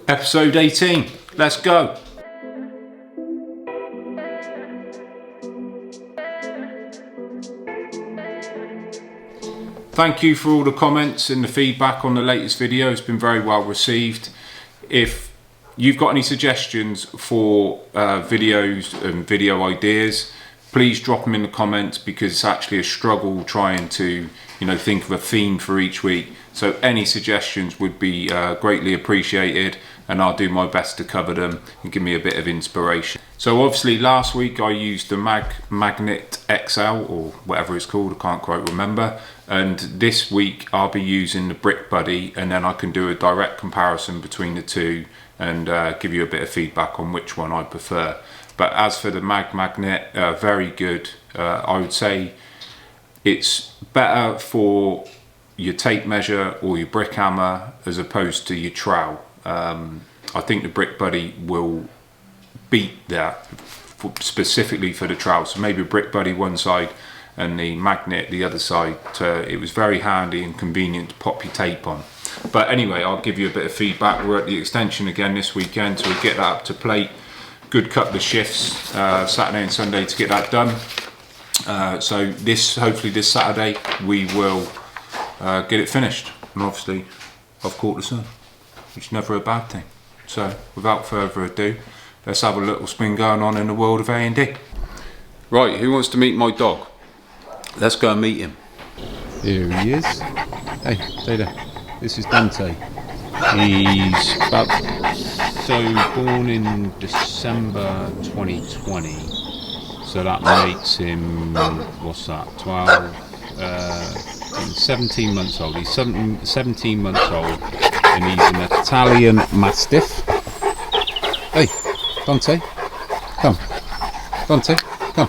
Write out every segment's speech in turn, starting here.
Episode 18, let's go. Thank you for all the comments and the feedback on the latest video. It's been very well received. If you've got any suggestions for videos and video ideas, please drop them in the comments, because it's actually a struggle trying to think of a theme for each week. So any suggestions would be greatly appreciated, and I'll do my best to cover them and give me a bit of inspiration. So obviously last week I used the Magnet XL, or whatever it's called, I can't quite remember, and this week I'll be using the Brick Buddy, and then I can do a direct comparison between the two and give you a bit of feedback on which one I prefer. But as for the Magnet, very good. I would say it's better for your tape measure or your brick hammer as opposed to your trowel. I think the Brick Buddy will beat that specifically for the trowel. So maybe a Brick Buddy one side and the Magnet the other side. It was very handy and convenient to pop your tape on. But anyway, I'll give you a bit of feedback. We're at the extension again this weekend, so we'll get that up to plate. Good couple of shifts, Saturday and Sunday, to get that done. So hopefully this Saturday we will get it finished, and obviously I've caught the sun, which is never a bad thing. So without further ado, let's have a little spin going on in the world of A&D. Right, who wants to meet my dog? Let's go and meet him. Here he is. Hey, stay there. This is Dante. He's born in December 2020. So that makes him, 17 months old. He's 17 months old, and he's an Italian Mastiff. Hey, Dante, come. Dante, come.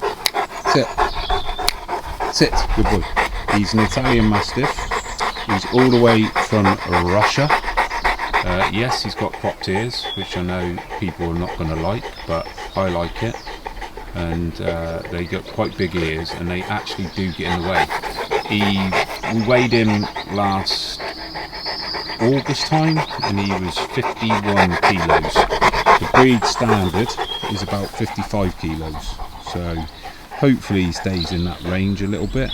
Sit, good boy. He's an Italian Mastiff. He's all the way from Russia. Yes, he's got cropped ears, which I know people are not going to like, but I like it. And they got quite big ears, and they actually do get in the way. We weighed him last August time, and he was 51 kilos. The breed standard is about 55 kilos, so hopefully he stays in that range a little bit.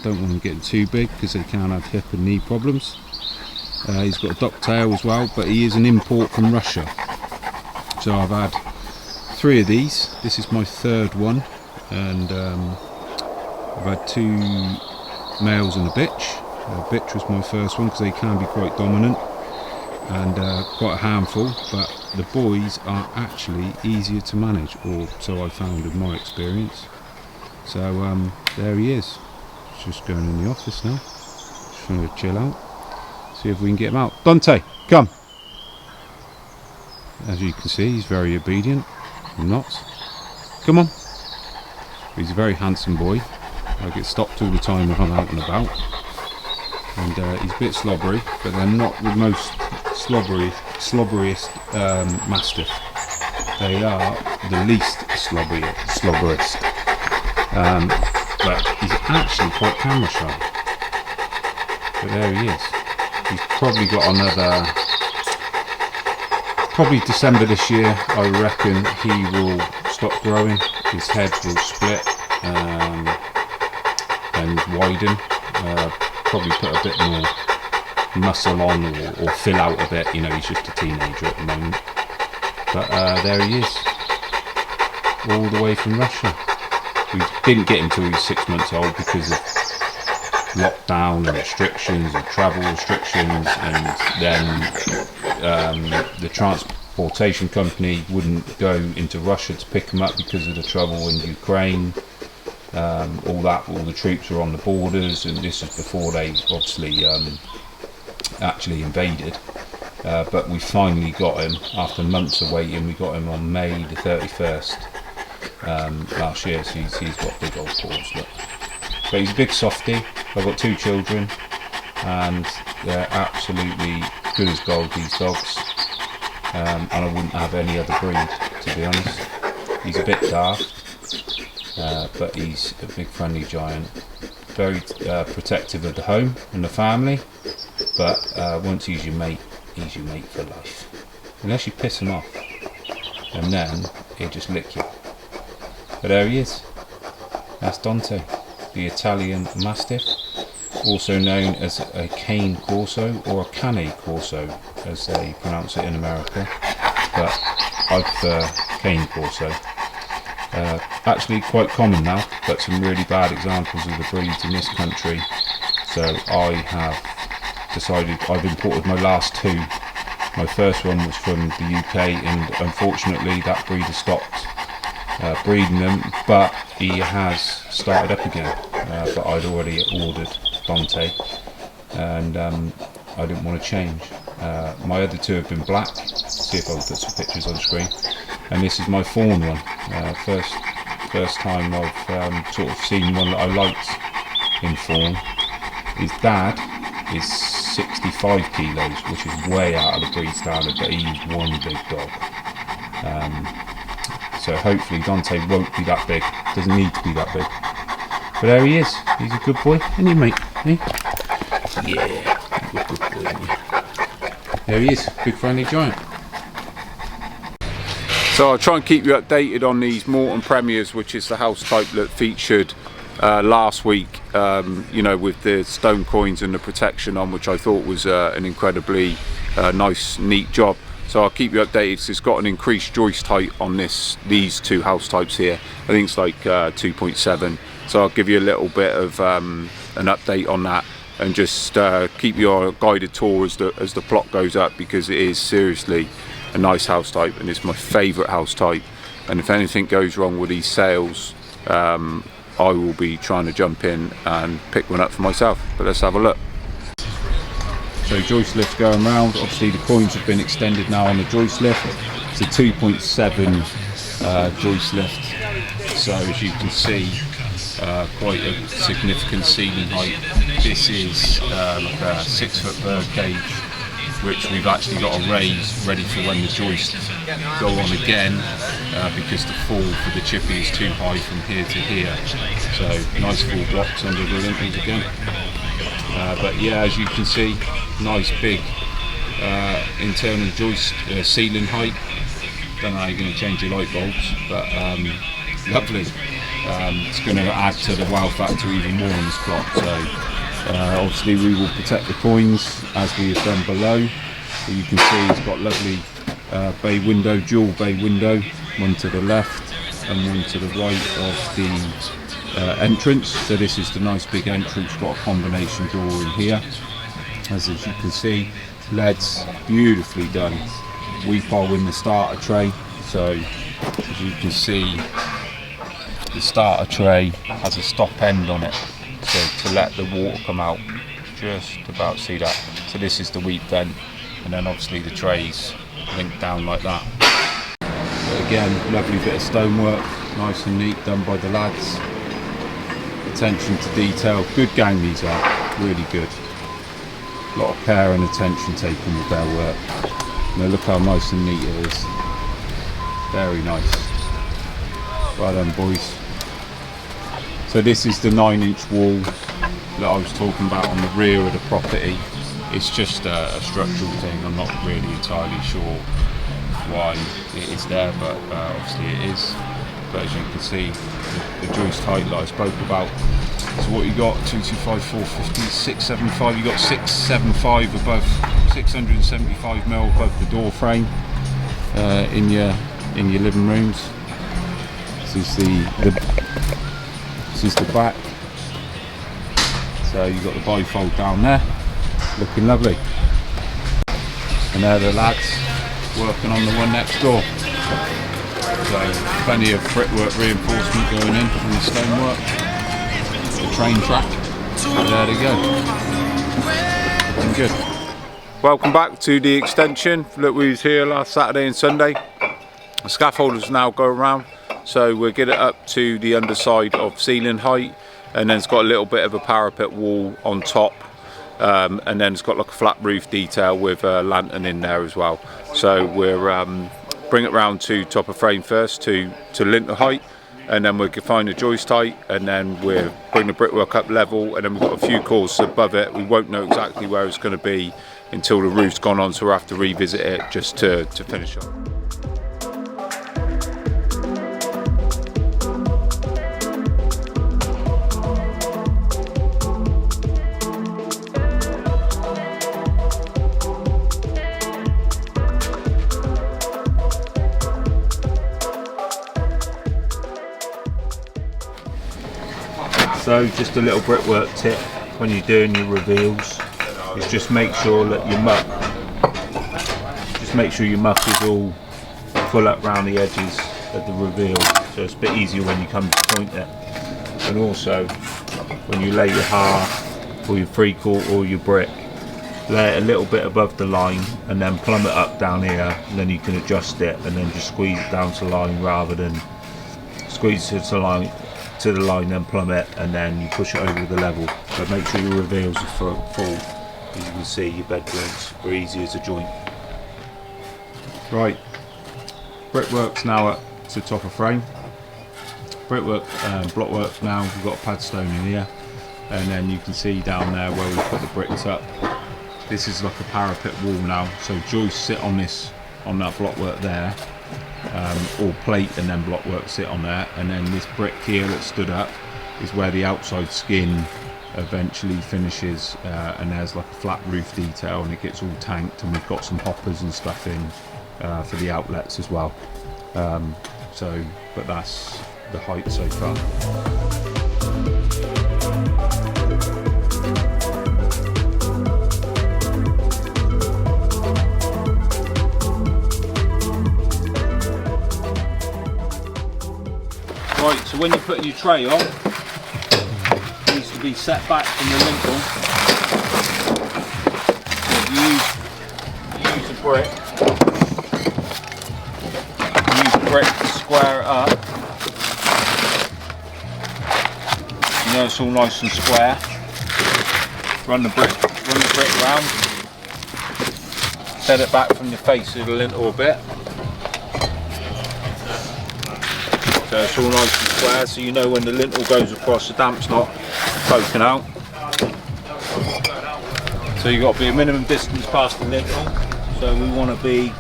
Don't want him getting too big, because they can have hip and knee problems. He's got a dock tail as well, but he is an import from Russia. So I've had 3 of these. This is my 3rd one, and I've had 2 males and a bitch. Bitch was my first one, because they can be quite dominant and quite a handful, but the boys are actually easier to manage, or so I found in my experience. So there he is. He's just going in the office now. Just going to chill out, see if we can get him out. Dante, come. As you can see, he's very obedient. Not. Come on. He's a very handsome boy. I get stopped all the time when I'm out and about. And he's a bit slobbery, but they're not the most slobberiest Mastiff. They are the least slobberist. But he's actually quite camera shy. But there he is. He's probably got another... Probably December this year, I reckon he will stop growing. His head will split and widen. Probably put a bit more muscle on, or fill out a bit. He's just a teenager at the moment. But there he is, all the way from Russia. We didn't get him till he was 6 months old because of lockdown and restrictions and travel restrictions, and then the transportation company wouldn't go into Russia to pick him up because of the trouble in Ukraine. All the troops were on the borders, and this was before they obviously actually invaded. But we finally got him after months of waiting. We got him on May the 31st last year. So he's got big old paws, look. But he's a big softie. I've got 2 children, and they're absolutely good as gold, these dogs. And I wouldn't have any other breed, to be honest. He's a bit daft, but he's a big friendly giant. Very protective of the home and the family, but once he's your mate for life. unless you piss him off, and then he'll just lick you. But there he is. That's Dante, the Italian Mastiff, also known as a cane corso or a cane corso as they pronounce it in America, but I prefer cane corso. Actually quite common now, but some really bad examples of the breeds in this country, so I have decided I've imported my last two. My first one was from the UK, and unfortunately that breeder stopped breeding them, but he has started up again, but I'd already ordered Dante, and I didn't want to change. My other two have been black. See if I can put some pictures on screen. And this is my fawn one. First time I've sort of seen one that I liked in fawn. His dad is 65 kilos, which is way out of the breed standard, but he's one big dog. So hopefully Dante won't be that big. Doesn't need to be that big. But there he is. He's a good boy, isn't he, mate? Eh? Yeah, good boy, isn't he? There he is, big friendly giant. So I'll try and keep you updated on these Morton Premiers, which is the house type that featured last week, you know, with the stone coins and the protection on, which I thought was an incredibly nice, neat job. So I'll keep you updated because it's got an increased joist height on these two house types here. I think it's like 2.7. So I'll give you a little bit of an update on that, and just keep your guided tour as the plot goes up, because it is seriously a nice house type, and it's my favourite house type. And if anything goes wrong with these sales, I will be trying to jump in and pick one up for myself. But let's have a look. So joist lift going round. Obviously the coins have been extended now on the joist lift. It's a 2.7 joist lift. So as you can see, quite a significant ceiling height. This is like a 6-foot bird cage, which we've actually got to raise ready for when the joists go on again, because the fall for the chippy is too high from here to here. So nice full blocks under the lintels again. But yeah, as you can see, nice big internal joist ceiling height. Don't know how you're going to change your light bulbs, but lovely. It's going to add to the wow factor even more on this plot. So obviously we will protect the coins as we have done below. So you can see it's got lovely bay window, dual bay window, one to the left and one to the right of the entrance. So this is the nice big entrance, got a combination door in here. As you can see, leads beautifully done. Weepole in the starter tray. So as you can see, the starter tray has a stop end on it, so to let the water come out. Just about see that. So this is the weep vent, and then obviously the trays linked down like that. But again, lovely bit of stonework, nice and neat, done by the lads. Attention to detail, good gang these are, really good. A lot of care and attention taken with their work. Now look how nice and neat it is. Very nice. Well done, boys. So this is the 9-inch wall that I was talking about on the rear of the property. It's just a structural thing. I'm not really entirely sure why it is there, but obviously it is. But as you can see, the joist height that I spoke about. So what you got, 225, 450, 675. You got 675 above, 675mm above the door frame in your living rooms. This is the back. So you've got the bifold down there, looking lovely. And there the lads working on the one next door. So plenty of brickwork reinforcement going in from the stonework. The train track. And there they go. Looking good. Welcome back to the extension. Look, we was here last Saturday and Sunday. The scaffolders now go around. So we'll get it up to the underside of ceiling height, and then it's got a little bit of a parapet wall on top, and then it's got like a flat roof detail with a lantern in there as well. So we're bring it round to top of frame first to lintel height, and then we'll find the joist height, and then we'll bring the brickwork up level, and then we've got a few courses above it. We won't know exactly where it's going to be until the roof's gone on, so we'll have to revisit it just to finish up. So just a little brickwork tip when you're doing your reveals is just make sure that your muck is all full up around the edges of the reveal, so it's a bit easier when you come to point it. And also when you lay your half or your 3/4 or your brick, lay it a little bit above the line and then plumb it up down here, and then you can adjust it and then just squeeze it down to the line rather than squeeze it to the line, then plumb it, and then you push it over the level. So make sure your reveals are full. As you can see, your bed joints are easy as a joint. Right, brickwork's now at the top of frame. Brickwork, blockwork now, we've got a pad stone in here, and then you can see down there where we put the bricks up. This is like a parapet wall now, so joists sit on that blockwork there, or plate and then blockwork sit on there, and then this brick here that stood up is where the outside skin eventually finishes, and there's like a flat roof detail and it gets all tanked, and we've got some hoppers and stuff in for the outlets as well. But that's the height so far. Right, so when you're putting your tray on, it needs to be set back from the lintel. So if you use a brick, to square it up. You know it's all nice and square. Run the brick round. Set it back from the face of the lintel a bit. So it's all nice and square, so you know when the lintel goes across, the damp's not poking out. So you've got to be a minimum distance past the lintel. So we want to be,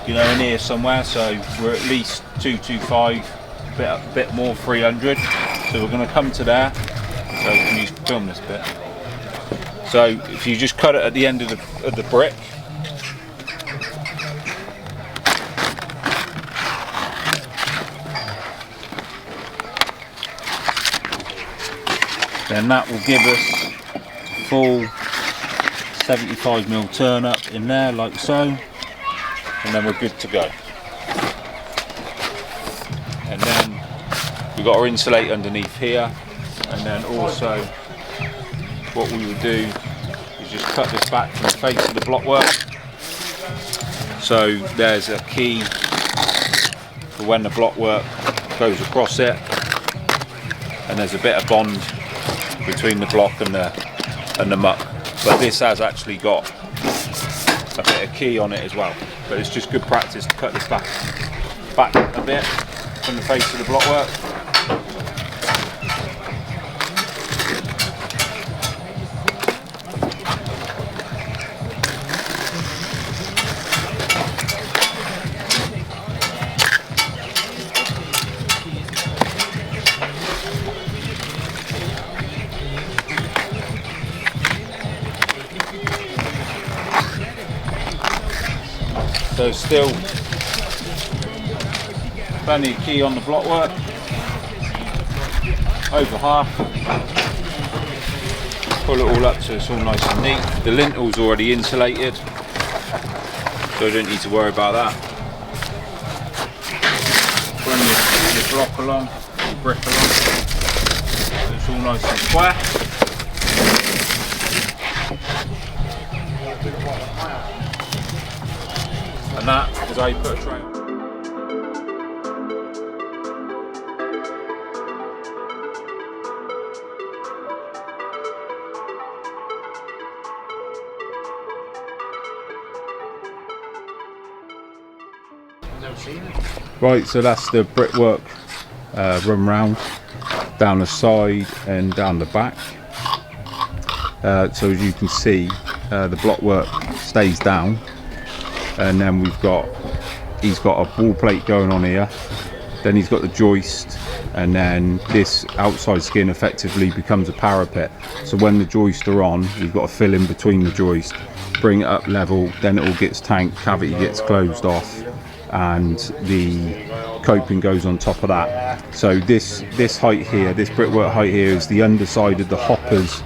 in here somewhere. So we're at least 225, a bit more 300. So we're going to come to there. So can you film this bit? So if you just cut it at the end of the brick. Then that will give us full 75mm turn up in there like so, and then we're good to go. And then we've got our insulate underneath here, and then also what we would do is just cut this back from the face of the blockwork. So there's a key for when the blockwork goes across it, and there's a bit of bond between the block and the muck, but this has actually got a bit of key on it as well. But it's just good practice to cut this back a bit from the face of the blockwork. So still plenty of key on the blockwork, over half. Pull it all up so it's all nice and neat. The lintel's already insulated, so I don't need to worry about that. Run your block along, your brick along, so it's all nice and square. And that is how you put a tray on. Right, so that's the brickwork run round down the side and down the back. So as you can see, the block work stays down, and then he's got a wall plate going on here, then he's got the joist, and then this outside skin effectively becomes a parapet. So when the joists are on, you've got to fill in between the joist, bring it up level, then it all gets tanked, cavity gets closed off, and the coping goes on top of that. So this height here, this brickwork height here, is the underside of the hoppers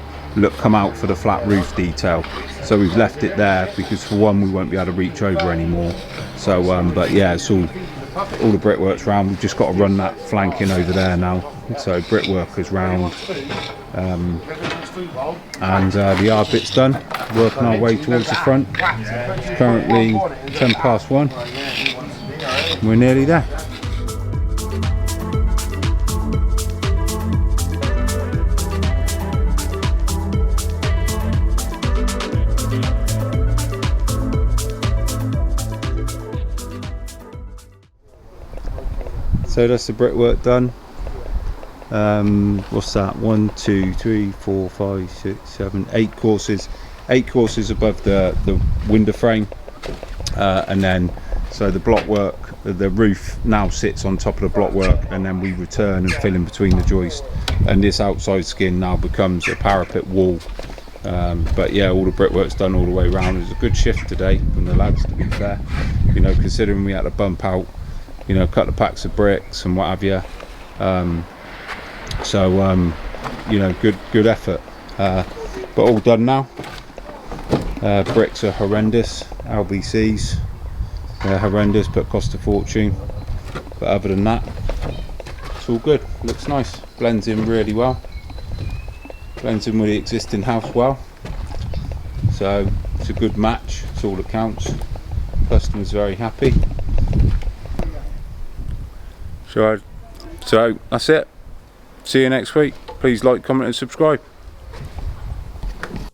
come out for the flat roof detail. So we've left it there because for one, we won't be able to reach over anymore. So but yeah, it's all the brickwork's round. We've just got to run that flanking over there now. So brickwork is round, and the yard bit's done. Working our way towards the front. It's currently 1:10. We're nearly there. So that's the brickwork done. What's that? 1, 2, 3, 4, 5, 6, 7, 8 courses. 8 courses above the window frame, and then so the block work, the roof now sits on top of the block work, and then we return and fill in between the joist, and this outside skin now becomes a parapet wall. But yeah, all the brickwork's done all the way around. It was a good shift today from the lads, to be fair, you know, considering we had to bump out, you know, a couple of packs of bricks and what have you. You know, good effort, but all done now. Bricks are horrendous, LBCs, they're horrendous but cost a fortune, but other than that it's all good. Looks nice, blends in really well, blends in with the existing house well, so it's a good match. It's all that counts. Customer's very happy. So that's it. See you next week. Please like, comment and subscribe.